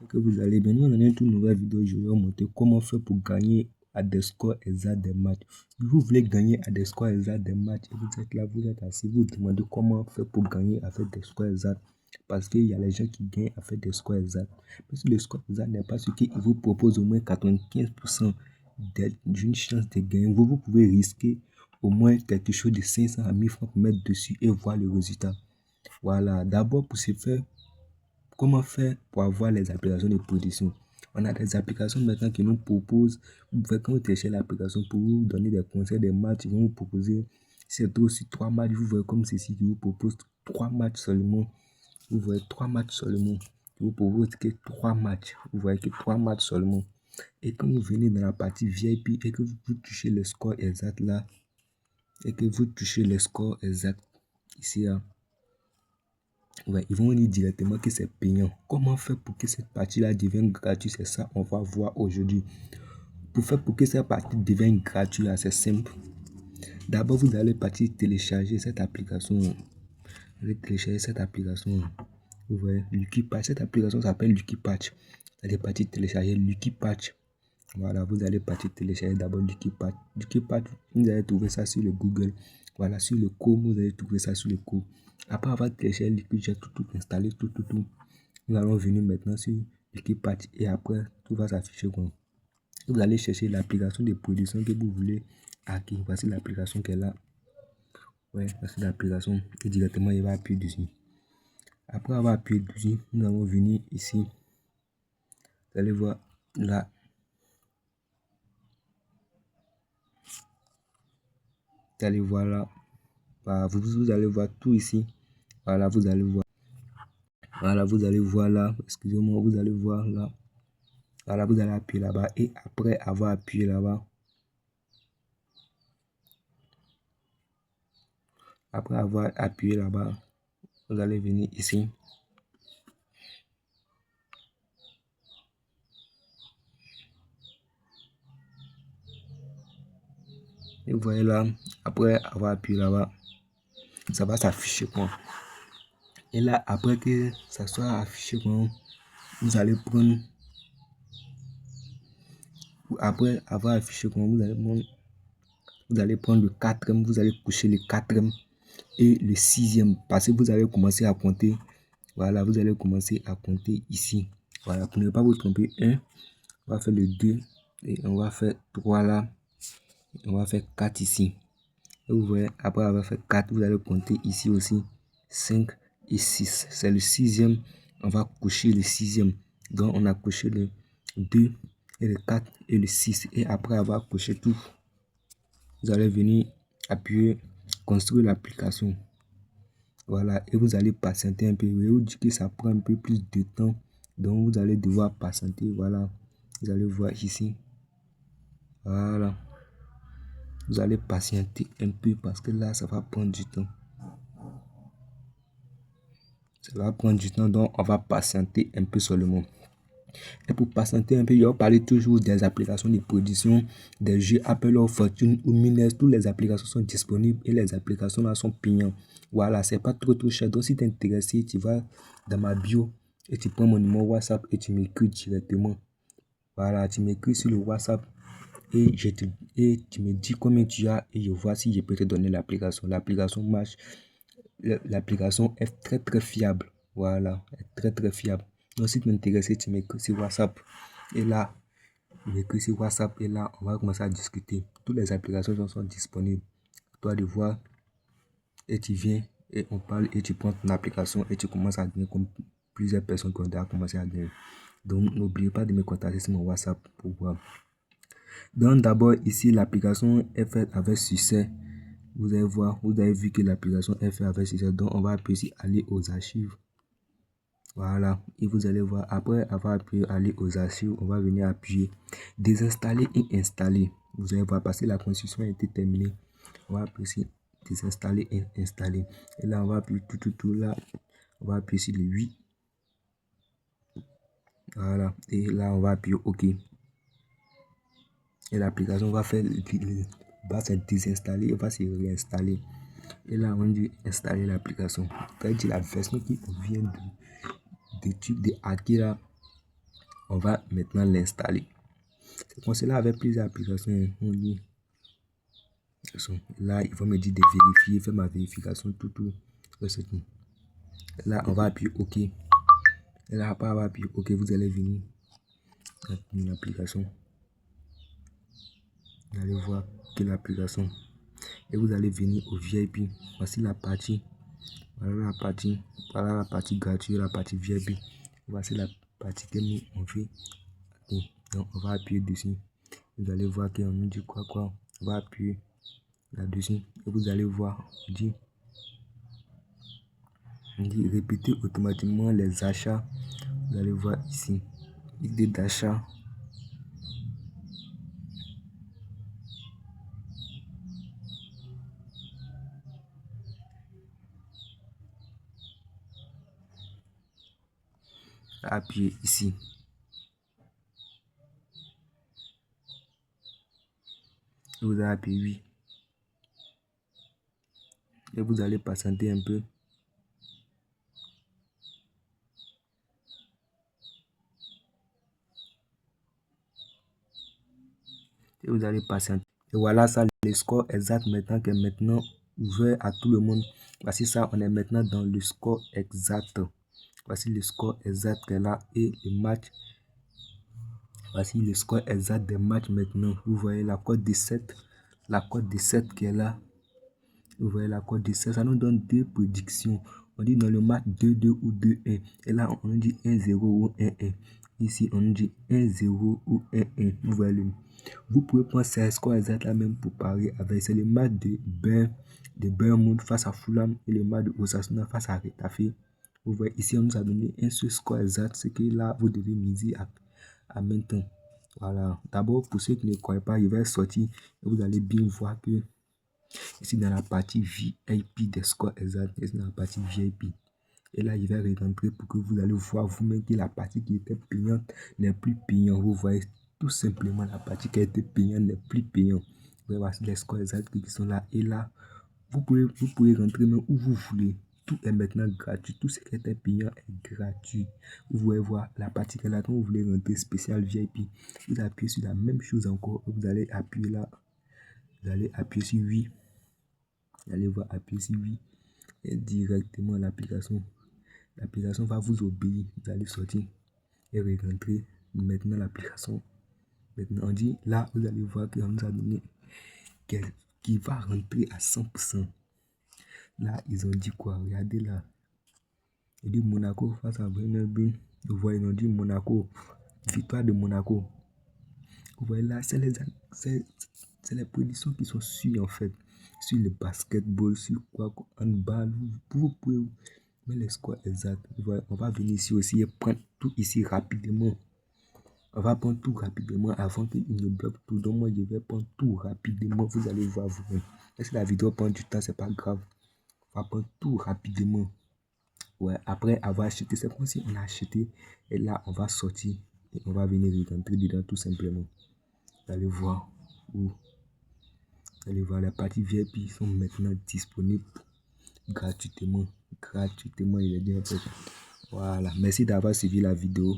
Que vous allez bien. Nous, dans une toute nouvelle vidéo, je vais vous montrer comment faire pour gagner à des scores exacts des matchs. Si vous voulez gagner à des scores exacts des matchs, et vous êtes là, vous êtes assis, vous vous demandez comment faire pour gagner à faire des scores exacts. Parce qu'il y a les gens qui gagnent à faire des scores exacts. Parce que le score exact n'est pas ce qui vous propose au moins 95% d'une chance de gagner. Vous pouvez risquer au moins quelque chose de 500 à 1000 francs pour mettre dessus et voir le résultat. Voilà, d'abord pour ce faire, comment faire pour avoir les applications de prédiction? On a des applications maintenant qui nous proposent, quand vous téléchargez l'application pour vous donner des conseils des matchs, ils vont vous proposer, c'est aussi 3 matchs, vous voyez comme ceci qui vous propose 3 matchs seulement. Vous voyez 3 matchs seulement. Qui vous propose que 3 matchs. Vous voyez que 3 matchs seulement. Et quand vous venez dans la partie VIP et que vous touchez le score exact là, et que vous touchez le score exact ici là, ouais, ils vont dire directement que c'est payant. Comment faire pour que cette partie-là devienne gratuite? C'est ça on va voir aujourd'hui. Pour faire pour que cette partie devienne gratuite, c'est simple. D'abord, vous allez partir télécharger cette application. Vous allez télécharger cette application. Vous voyez, Lucky Patch. Cette application s'appelle Lucky Patch. Vous allez partir télécharger Lucky Patch. Voilà, vous allez partir télécharger d'abord Lucky Patch. Lucky Patch, vous allez trouver ça sur le Google. Voilà, sur le Chrome, vous allez trouver ça sur le Chrome. Après avoir téléchargé Lucky Patch, tout installé, tout. Nous allons venir maintenant sur Lucky Patch et après, tout va s'afficher. Vous allez chercher l'application de production que vous voulez hacker. Voici l'application qui est là. Ouais, voici l'application. Et directement, il va appuyer dessus. Après avoir appuyé dessus, nous allons venir ici. Vous allez voir là. Vous allez voir là. Voilà, vous allez voir tout ici. Voilà, vous allez voir. Voilà, vous allez voir là. Excusez-moi, vous allez voir là. Voilà, vous allez appuyer là-bas. Et après avoir appuyé là-bas, vous allez venir ici. Et vous voyez là, après avoir appuyé là-bas, ça va s'afficher quoi. Et là, après que ça soit affiché quoi, vous allez prendre, après avoir affiché quoi, vous allez prendre le quatrième, vous allez coucher le quatrième et le sixième, parce que vous allez commencer à compter. Voilà, vous allez commencer à compter ici. Voilà, pour ne pas vous tromper, on va faire le 2 et on va faire 3 là. On va faire 4 ici. Et vous voyez, après avoir fait 4, vous allez compter ici aussi 5 et 6. C'est le sixième. On va coucher le sixième. Donc, on a couché le 2 et le 4 et le 6. Et après avoir couché tout, vous allez venir appuyer construire l'application. Voilà, et vous allez patienter un peu. Je vais vous dire que ça prend un peu plus de temps. Donc, vous allez devoir patienter. Voilà, vous allez voir ici. Voilà. Vous allez patienter un peu parce que là, ça va prendre du temps. Ça va prendre du temps, donc on va patienter un peu seulement. Et pour patienter un peu, je vais parler toujours des applications de production, des jeux Apple or Fortune ou Miners. Toutes les applications sont disponibles et les applications là sont payantes. Voilà, c'est pas trop cher. Donc si tu es intéressé, tu vas dans ma bio et tu prends mon numéro WhatsApp et tu m'écris directement. Voilà, tu m'écris sur le WhatsApp et tu me dis combien tu as et je vois si je peux te donner l'application. L'application marche. L'application est très fiable. Voilà, est très fiable. Donc si tu m'intéresses, tu m'écris sur WhatsApp. Et là, on va commencer à discuter. Toutes les applications sont disponibles. Toi de voir et tu viens et on parle et tu prends ton application et tu commences à gagner comme plusieurs personnes qui ont déjà commencé à gagner. Donc n'oubliez pas de me contacter sur mon WhatsApp pour voir. Donc d'abord ici l'application est faite avec succès. Vous allez voir, vous avez vu que l'application est faite avec succès. Donc on va appuyer ici aller aux archives. Voilà, et vous allez voir, après avoir appuyé aller aux archives, on va venir appuyer désinstaller et installer. Vous allez voir, parce que la construction a été terminée. On va appuyer ici désinstaller et installer. Et là, on va appuyer tout là. On va appuyer sur le 8. Voilà, et là, on va appuyer OK. Et l'application va se désinstaller, va se réinstaller. Et là, on dit installer l'application. C'est la version qui vient de hacker là. on va maintenant l'installer. C'est comme cela avec plusieurs applications. On dit, là, il va me dire de vérifier, faire ma vérification, tout. Là, on va appuyer OK. Et là, après avoir appuyé OK, vous allez venir dans l'application. Vous allez voir que l'application. Et vous allez venir au VIP. Voici la partie. Voilà la partie gratuite, la partie VIP. Voici la partie que nous on fait. Donc on va appuyer dessus. Vous allez voir qu'on nous dit quoi. On va appuyer là-dessus. Et vous allez voir, on dit répéter automatiquement les achats. Vous allez voir ici. Idée d'achat. Appuyez ici. Vous allez appuyer oui. Et vous allez patienter un peu. Et vous allez patienter. Et voilà ça, le score exact maintenant qui est maintenant ouvert à tout le monde. Voici ça, on est maintenant dans le score exact. Voici le score exact qui est là et le match. Voici le score exact des matchs maintenant. Vous voyez la cote 17. La cote 17 qui est là. Vous voyez la cote 17. Ça nous donne deux prédictions. On dit dans le match 2-2 ou 2-1. Et là, on nous dit 1-0 ou 1-1. Ici, on nous dit 1-0 ou 1-1. Vous voyez vous pouvez prendre ces scores exacts là même pour parier avec. C'est le match de Bournemouth face à Fulham et le match de Osasuna face à Retafe. Vous voyez ici, on nous a donné un seul score exact. C'est que là, vous devez miser à maintenant. Voilà. D'abord, pour ceux qui ne croient pas, il va sortir et vous allez bien voir que ici dans la partie VIP des scores exacts, ici dans la partie VIP. Et là, il va rentrer pour que vous allez voir vous-même que la partie qui était payante n'est plus payante. Vous voyez tout simplement la partie qui a été payante n'est plus payante. Vous voyez les scores exacts qui sont là. Et là, vous pouvez rentrer même où vous voulez. Tout est maintenant gratuit. Tout ce qui était payant est gratuit. Vous pouvez voir la partie que là, quand vous voulez rentrer spécial VIP, vous appuyez sur la même chose encore. Vous allez appuyer là. Vous allez appuyer sur oui. Vous allez voir appuyer sur oui. Et directement l'application. L'application va vous obéir. Vous allez sortir et rentrer maintenant l'application. Maintenant, on dit là, vous allez voir qu'on nous a donné qui va rentrer à 100%. Là, ils ont dit quoi? Regardez là. Ils disent Monaco face à Brennelbin. Vous voyez, ils ont dit Monaco. Victoire de Monaco. Vous voyez là, c'est les prédictions qui sont sûres en fait. Sur le basketball, sur quoi, handball. Vous pouvez mettre les scores exacts. Vous voyez, on va venir ici aussi et prendre tout ici rapidement. On va prendre tout rapidement avant qu'il ne bloque tout. Donc moi, je vais prendre tout rapidement. Vous allez voir vous-même. Si la vidéo prend du temps, c'est pas grave. On va prendre tout rapidement. Ouais, après avoir acheté, c'est comme si on a acheté. Et là, on va sortir. Et on va venir rentrer dedans tout simplement. Vous allez voir où. Vous allez voir, les parties VIP sont maintenant disponibles gratuitement. Gratuitement, il est dit en fait. Voilà. Merci d'avoir suivi la vidéo.